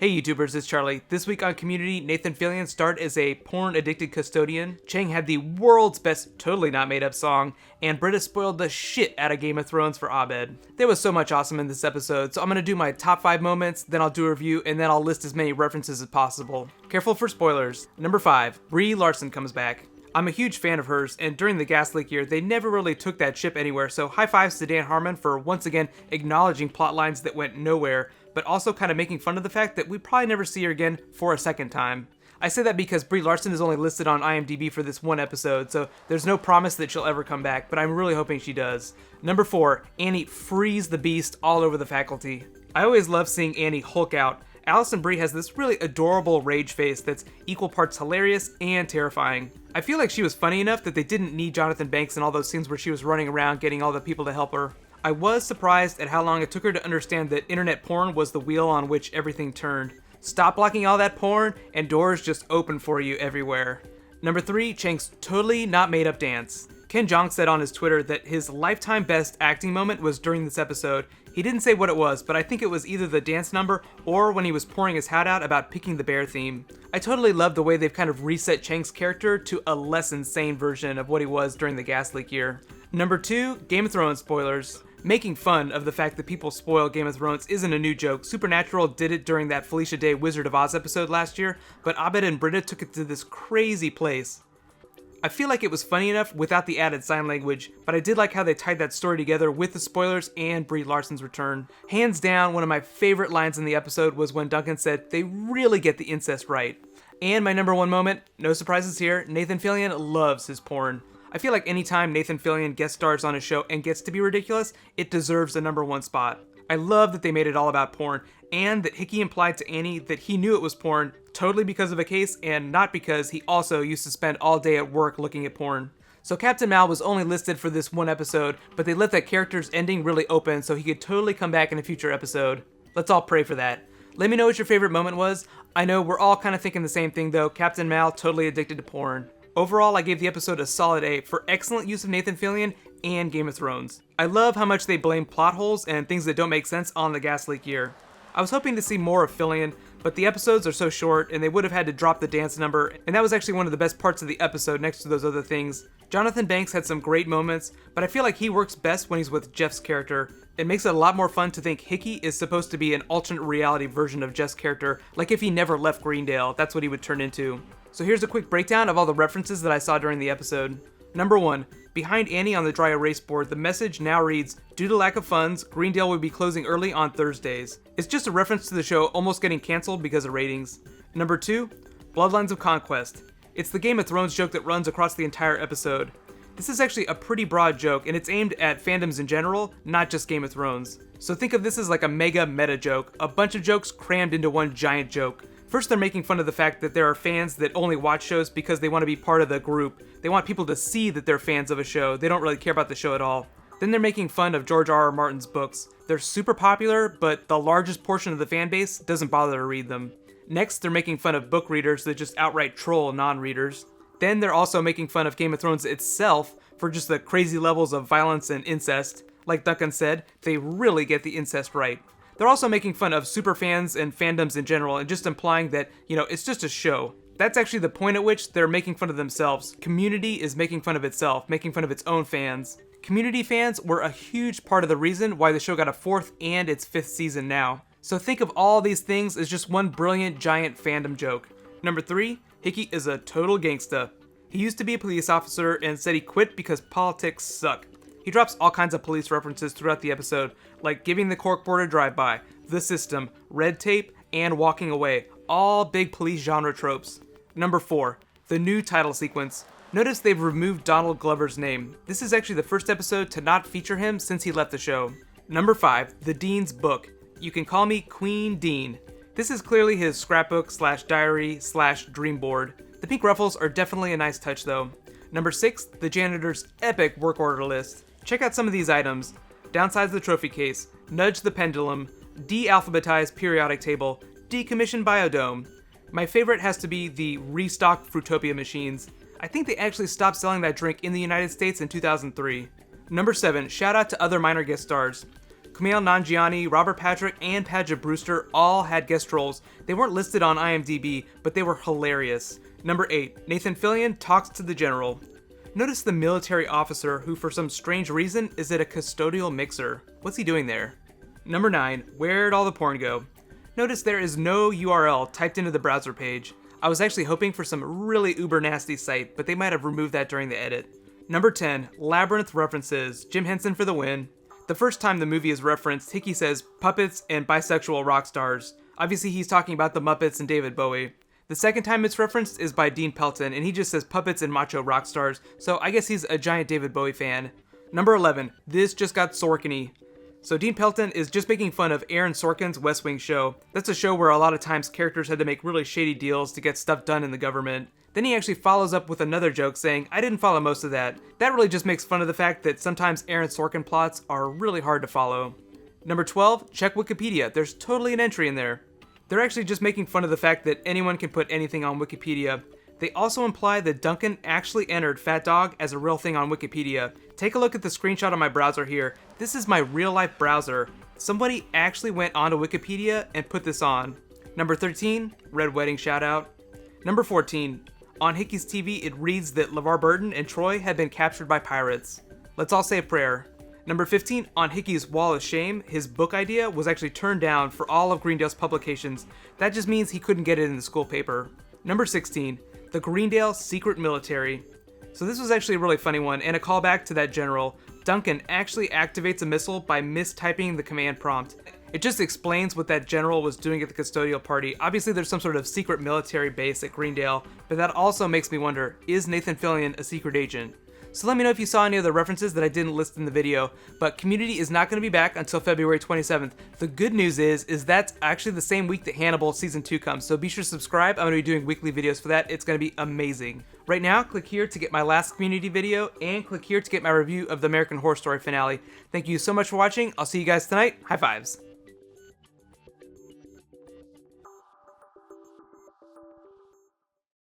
Hey YouTubers, it's Charlie. This week on Community, Nathan Fillion starred as a porn-addicted custodian, Chang had the world's best totally not made up song, and Britta spoiled the shit out of Game of Thrones for Abed. There was so much awesome in this episode, so I'm gonna do my top 5 moments, then I'll do a review, and then I'll list as many references as possible. Careful for spoilers. Number 5, Brie Larson comes back. I'm a huge fan of hers, and during the gas leak year, they never really took that ship anywhere, so high fives to Dan Harmon for once again acknowledging plot lines that went nowhere, but also kind of making fun of the fact that we probably never see her again for a second time. I say that because Brie Larson is only listed on IMDb for this one episode, so there's no promise that she'll ever come back, but I'm really hoping she does. Number 4, Annie frees the beast all over the faculty. I always love seeing Annie Hulk out. Allison Brie has this really adorable rage face that's equal parts hilarious and terrifying. I feel like she was funny enough that they didn't need Jonathan Banks in all those scenes where she was running around getting all the people to help her. I was surprised at how long it took her to understand that internet porn was the wheel on which everything turned. Stop blocking all that porn and doors just open for you everywhere. Number 3, Chang's totally not made up dance. Ken Jeong said on his Twitter that his lifetime best acting moment was during this episode. He didn't say what it was, but I think it was either the dance number or when he was pouring his hat out about picking the bear theme. I totally love the way they've kind of reset Chang's character to a less insane version of what he was during the gas leak year. Number 2, Game of Thrones spoilers. Making fun of the fact that people spoil Game of Thrones isn't a new joke. Supernatural did it during that Felicia Day Wizard of Oz episode last year, but Abed and Britta took it to this crazy place. I feel like it was funny enough without the added sign language, but I did like how they tied that story together with the spoilers and Brie Larson's return. Hands down, one of my favorite lines in the episode was when Duncan said, "They really get the incest right." And my number 1 moment, no surprises here, Nathan Fillion loves his porn. I feel like anytime Nathan Fillion guest stars on a show and gets to be ridiculous, it deserves the number 1 spot. I love that they made it all about porn, and that Hickey implied to Annie that he knew it was porn totally because of a case and not because he also used to spend all day at work looking at porn. So Captain Mal was only listed for this one episode, but they left that character's ending really open so he could totally come back in a future episode. Let's all pray for that. Let me know what your favorite moment was. I know we're all kind of thinking the same thing though, Captain Mal totally addicted to porn. Overall, I gave the episode a solid A for excellent use of Nathan Fillion and Game of Thrones. I love how much they blame plot holes and things that don't make sense on the gas leak year. I was hoping to see more of Fillion, but the episodes are so short and they would have had to drop the dance number, and that was actually one of the best parts of the episode next to those other things. Jonathan Banks had some great moments, but I feel like he works best when he's with Jeff's character. It makes it a lot more fun to think Hickey is supposed to be an alternate reality version of Jeff's character, like if he never left Greendale, that's what he would turn into. So here's a quick breakdown of all the references that I saw during the episode. Number 1, behind Annie on the dry erase board, the message now reads, "Due to lack of funds, Greendale will be closing early on Thursdays." It's just a reference to the show almost getting canceled because of ratings. Number 2, Bloodlines of Conquest. It's the Game of Thrones joke that runs across the entire episode. This is actually a pretty broad joke, and it's aimed at fandoms in general, not just Game of Thrones. So think of this as like a mega meta joke, a bunch of jokes crammed into one giant joke. First, they're making fun of the fact that there are fans that only watch shows because they want to be part of the group. They want people to see that they're fans of a show. They don't really care about the show at all. Then they're making fun of George R.R. Martin's books. They're super popular, but the largest portion of the fan base doesn't bother to read them. Next, they're making fun of book readers that just outright troll non-readers. Then they're also making fun of Game of Thrones itself for just the crazy levels of violence and incest. Like Duncan said, they really get the incest right. They're also making fun of superfans and fandoms in general and just implying that, it's just a show. That's actually the point at which they're making fun of themselves. Community is making fun of itself, making fun of its own fans. Community fans were a huge part of the reason why the show got a 4th and its 5th season now. So think of all these things as just one brilliant giant fandom joke. Number 3, Hickey is a total gangsta. He used to be a police officer and said he quit because politics suck. He drops all kinds of police references throughout the episode, like giving the corkboard a drive-by, the system, red tape, and walking away. All big police genre tropes. Number 4, the new title sequence. Notice they've removed Donald Glover's name. This is actually the first episode to not feature him since he left the show. Number 5, the Dean's book. You can call me Queen Dean. This is clearly his scrapbook / diary / dream board. The pink ruffles are definitely a nice touch though. Number 6, the janitor's epic work order list. Check out some of these items. Downsize the trophy case, nudge the pendulum, de-alphabetize periodic table, decommission biodome. My favorite has to be the restock Fruitopia machines. I think they actually stopped selling that drink in the United States in 2003. Number 7, shout out to other minor guest stars. Kumail Nanjiani, Robert Patrick, and Padgett Brewster all had guest roles. They weren't listed on IMDb, but they were hilarious. Number 8. Nathan Fillion talks to the general. Notice the military officer who, for some strange reason, is at a custodial mixer. What's he doing there? Number 9. Where'd all the porn go? Notice there is no URL typed into the browser page. I was actually hoping for some really uber nasty site, but they might have removed that during the edit. Number 10. Labyrinth references. Jim Henson for the win. The first time the movie is referenced, Hickey says puppets and bisexual rock stars. Obviously he's talking about the Muppets and David Bowie. The second time it's referenced is by Dean Pelton, and he just says puppets and macho rock stars, so I guess he's a giant David Bowie fan. Number 11. This just got Sorkin-y. So Dean Pelton is just making fun of Aaron Sorkin's West Wing show. That's a show where a lot of times characters had to make really shady deals to get stuff done in the government. Then he actually follows up with another joke saying, I didn't follow most of that. That really just makes fun of the fact that sometimes Aaron Sorkin plots are really hard to follow. Number 12, check Wikipedia. There's totally an entry in there. They're actually just making fun of the fact that anyone can put anything on Wikipedia. They also imply that Duncan actually entered Fat Dog as a real thing on Wikipedia. Take a look at the screenshot on my browser here. This is my real life browser. Somebody actually went onto Wikipedia and put this on. Number 13, Red Wedding shoutout. Number 14, on Hickey's TV it reads that LeVar Burton and Troy had been captured by pirates. Let's all say a prayer. Number 15, on Hickey's Wall of Shame, his book idea was actually turned down for all of Greendale's publications. That just means he couldn't get it in the school paper. Number 16, the Greendale Secret Military. So this was actually a really funny one, and a callback to that general. Duncan actually activates a missile by mistyping the command prompt. It just explains what that general was doing at the custodial party. Obviously there's some sort of secret military base at Greendale, but that also makes me wonder, is Nathan Fillion a secret agent? So let me know if you saw any other references that I didn't list in the video, but Community is not going to be back until February 27th. The good news is that's actually the same week that Hannibal Season 2 comes, so be sure to subscribe. I'm going to be doing weekly videos for that. It's going to be amazing. Right now, click here to get my last Community video, and click here to get my review of the American Horror Story finale. Thank you so much for watching. I'll see you guys tonight. High fives.